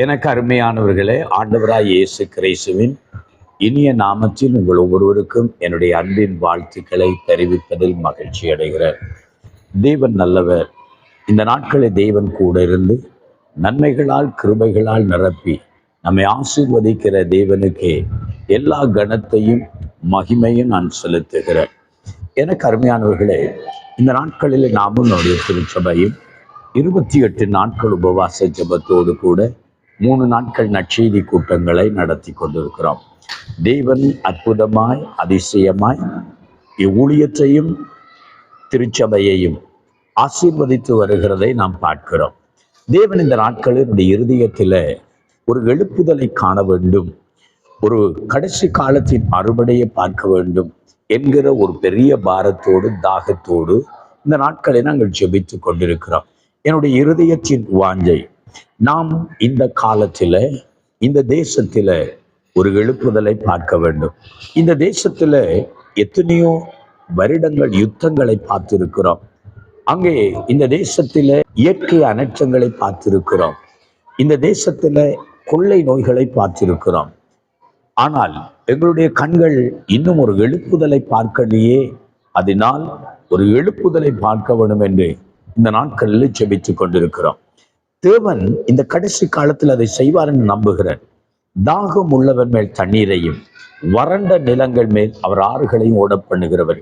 எனக்கு அருமையானவர்களே, ஆண்டவராய் இயேசு கிறிஸ்துவின் இனிய நாமத்தில் உங்கள் ஒவ்வொருவருக்கும் என்னுடைய அன்பின் வாழ்த்துக்களை தெரிவிப்பதில் மகிழ்ச்சி அடைகிறேன். தேவன் நல்லவர். இந்த நாட்களில் தேவன் கூட இருந்து நன்மைகளால் கிருபைகளால் நிரப்பி நம்மை ஆசீர்வதிக்கிற தேவனுக்கே எல்லா கனத்தையும் மகிமையும் நான் செலுத்துகிறேன். எனக்கு அருமையானவர்களே, இந்த நாட்களில் நாமும் நம்முடைய திருச்சபையும் 28 நாட்கள் உபவாச ஜெபத்தோடு கூட 3 நாட்கள் நற்செய்தி கூட்டங்களை நடத்தி கொண்டிருக்கிறோம். தேவன் அற்புதமாய் அதிசயமாய் இவ்வூழியத்தையும் திருச்சபையையும் ஆசீர்வதித்து வருகிறதை நாம் பார்க்கிறோம். தேவன் இந்த நாட்களில் என்னுடைய இருதயத்தில் ஒரு எழுப்புதலை காண வேண்டும், ஒரு கடைசி காலத்தின் அறுவடையை பார்க்க வேண்டும் என்கிற ஒரு பெரிய பாரத்தோடு தாகத்தோடு இந்த நாட்களை நாங்கள் ஜெபித்து கொண்டிருக்கிறோம். என்னுடைய இருதயத்தின் வாஞ்சை, நாம் இந்த காலத்தில் இந்த தேசத்தில் ஒரு எழுப்புதலை பார்க்க வேண்டும். இந்த தேசத்தில் எத்தனையோ வருடங்கள் யுத்தங்களை பார்த்திருக்கிறோம். அங்கே இந்த தேசத்தில் இயற்கை அனர்த்தங்களை பார்த்திருக்கிறோம். இந்த தேசத்தில் கொள்ளை நோய்களை பார்த்திருக்கிறோம். ஆனால் எங்களுடைய கண்கள் இன்னும் ஒரு எழுப்புதலை பார்க்கலையே. அதனால் ஒரு எழுப்புதலை பார்க்க வேண்டும் என்று இந்த நாட்களில் ஜெபித்து கொண்டிருக்கிறோம். தேவன் இந்த கடைசி காலத்தில் அதை செய்வார் என்று நம்புகிறேன். தாகம் உள்ளவன் மேல் தண்ணீரையும் வறண்ட நிலங்கள் மேல் அவர் ஆறுகளையும் ஓட பண்ணுகிறவர்.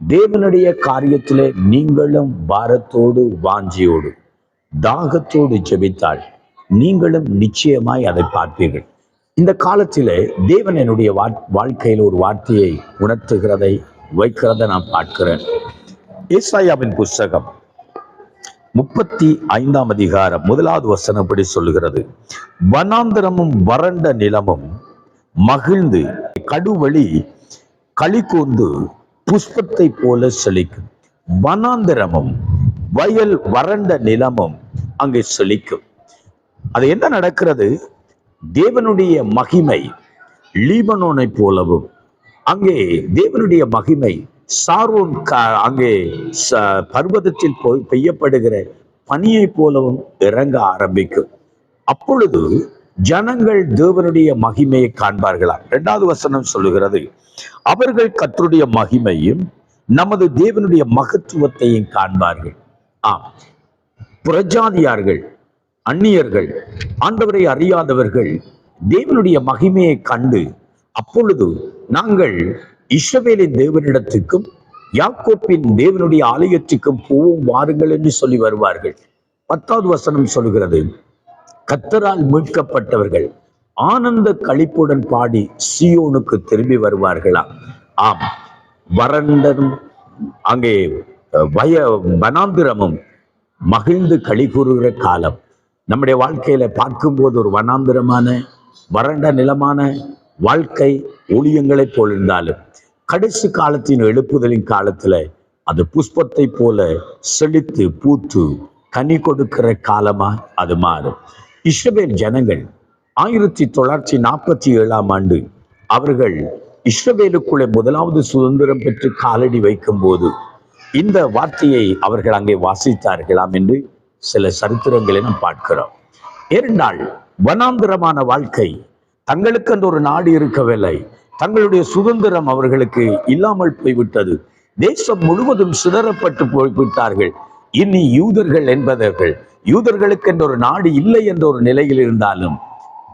தேவனுடைய காரியத்திலே நீங்களும் பாரத்தோடு வாஞ்சியோடு தாகத்தோடு ஜெபித்தால் நீங்களும் நிச்சயமாய் அதை பார்ப்பீர்கள். இந்த காலத்திலே தேவன் என்னுடைய வாழ்க்கையில் ஒரு வார்த்தையை உணர்த்துகிறதை வைக்கிறதை நான் பார்க்கிறேன். ஏசாயாவின் புஸ்தகம் 35ஆம் அதிகாரம் 1வது வசனம் இப்படி சொல்லுகிறது: வனாந்தரமும் வறண்ட நிலமும் மகிழ்ந்து கடுவழி களி கூர்ந்து புஷ்பத்தை போல செழிக்கும். வனாந்தரமும் வயல் வறண்ட நிலமும் அங்கே செழிக்கும். அது என்ன நடக்கிறது? தேவனுடைய மகிமை லீபனோனை போலவும், அங்கே தேவனுடைய மகிமை சாரோன் அங்கே பர்வதத்தில் பெய்யப்படுகிற பனியை போலவும் இறங்க ஆரம்பிக்கும். அப்பொழுது ஜனங்கள் தேவனுடைய மகிமையை காண்பார்களாம். 2வது வசனம் சொல்லுகிறது: அவர்கள் கர்த்தருடைய மகிமையும் நமது தேவனுடைய மகத்துவத்தையும் காண்பார்கள். புறஜாதியார்கள், அந்நியர்கள், ஆண்டவரை அறியாதவர்கள் தேவனுடைய மகிமையை கண்டு அப்பொழுது நாங்கள் இஸ்ரவேலின் தேவனிடத்துக்கும் யாக்கோப்பின் தேவனுடைய ஆலயத்துக்கும் போவோம் வாருங்கள் என்று சொல்லி வருவார்கள். 10வது வசனம் சொல்கிறது: கர்த்தரால் மீட்கப்பட்டவர்கள் ஆனந்த களிப்புடன் பாடி சீயோனுக்கு திரும்பி வருவார்களாம். ஆம், வறண்டனும் அங்கே வனாந்திரமும் மகிழ்ந்து களி கூறுகிற காலம் நம்முடைய வாழ்க்கையில பார்க்கும்போது ஒரு வனாந்திரமான வறண்ட நிலமான வாழ்க்கை ஊழியங்களை போல் இருந்தாலும் கடைசி காலத்தின் எழுப்புதலின் காலத்துல அது புஷ்பத்தை போல செழித்து பூத்து கனி கொடுக்கிற காலமா அது மாறும். இஸ்ரவேல் ஜனங்கள் 1947ஆம் ஆண்டு அவர்கள் இஸ்ரவேலுக்குள்ளே முதலாவது சுதந்திரம் பெற்று காலடி வைக்கும் போது இந்த வார்த்தையை அவர்கள் அங்கே வாசித்தார்களாம் என்று சில சரித்திரங்களை நாம் பார்க்கிறோம். ஏனென்றால் வனாந்திரமான வாழ்க்கை, தங்களுக்கு அந்த ஒரு நாடு இருக்கவில்லை, தங்களுடைய சுதந்திரம் அவர்களுக்கு இல்லாமல் போய்விட்டது, தேசம் முழுவதும் சிதறப்பட்டு போய்விட்டார்கள். இனி யூதர்கள் என்பவர்கள், யூதர்களுக்கு என்ற ஒரு நாடு இல்லை என்ற ஒரு நிலையில் இருந்தாலும்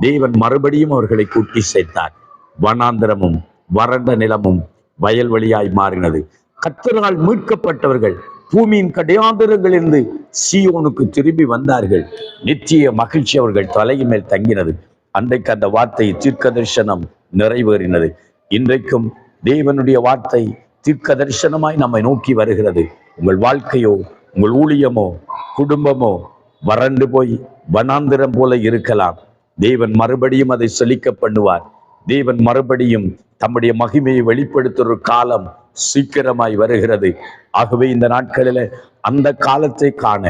தேவன் மறுபடியும் அவர்களை கூட்டி சேர்த்தார். வனாந்திரமும் வறண்ட நிலமும் வயல்வெளியாய் மாறினது. கர்த்தரால் மீட்கப்பட்டவர்கள் பூமியின் கடையாந்திரங்களிலிருந்து சீயோனுக்கு திரும்பி வந்தார்கள். நித்திய மகிழ்ச்சி அவர்கள் தலையின் மேல் தங்கினது. அன்றைக்கு அந்த வார்த்தை தீர்க்க தரிசனம் நிறைவேறினது. இன்றைக்கும் தேவனுடைய வார்த்தை தீர்க்க தரிசனமாய் நம்மை நோக்கி வருகிறது. உங்கள் வாழ்க்கையோ, உங்கள் ஊழியமோ, குடும்பமோ வறண்டு போய் வனாந்திரம் போல இருக்கலாம். தேவன் மறுபடியும் அதை செழிக்க பண்ணுவார். தேவன் மறுபடியும் தம்முடைய மகிமையை வெளிப்படுத்துகிற காலம் சீக்கிரமாய் வருகிறது. ஆகவே இந்த நாட்களில அந்த காலத்தை காண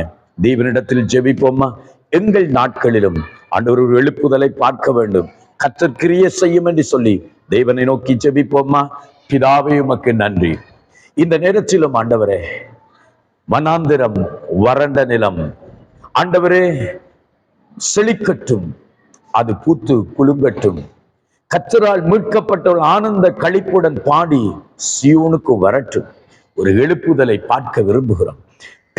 தேவனிடத்தில் ஜெபிப்போமா? எங்கள் நாட்களிலும் ஆண்டவர் ஒரு எழுப்புதலை பார்க்க வேண்டும், கர்த்தர் கிரியை செய்யும் என்று சொல்லி தேவனை நோக்கி ஜெபிப்போமா? பிதாவே, உமக்கு நன்றி. இந்த நேரத்திலும் ஆண்டவரே, வனாந்திரம் வறண்ட நிலம் ஆண்டவரே செழிக்கட்டும், அது பூத்து குலுங்கட்டும். கர்த்தரால் மீட்கப்பட்டவள் ஆனந்த களிப்புடன் பாடி சியோனுக்கு வரட்டும். ஒரு எழுப்புதலை பார்க்க விரும்புகிறோம்.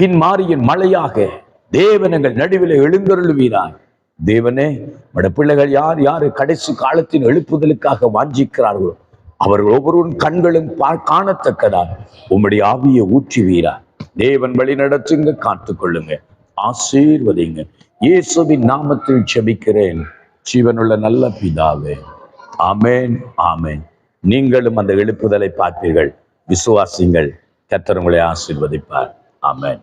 பின்மாரியின் மழையாக தேவன் எங்கள் நடுவில் எழுந்தருளுவீராய். தேவனே, உம்முடைய பிள்ளைகள் யார் யார் கடைசி காலத்தின் எழுப்புதலுக்காக வாஞ்சிக்கிறார்களோ அவர்கள் ஒவ்வொருவரும் கண்களும் காணத்தக்கதாக உம்முடைய ஆவியை ஊற்றுவீராய். தேவன் வழி நடத்துங்க, காத்துக்கொள்ளுங்க, ஆசீர்வதிங்க. இயேசுவின் நாமத்தில் ஜெபிக்கிறேன் ஜீவனுள்ள நல்ல பிதாவே, ஆமென், ஆமென். நீங்களும் அந்த எழுப்புதலை பார்ப்பீர்கள். விசுவாசிங்கள். கர்த்தர் உங்களை ஆசீர்வதிப்பார். ஆமென்.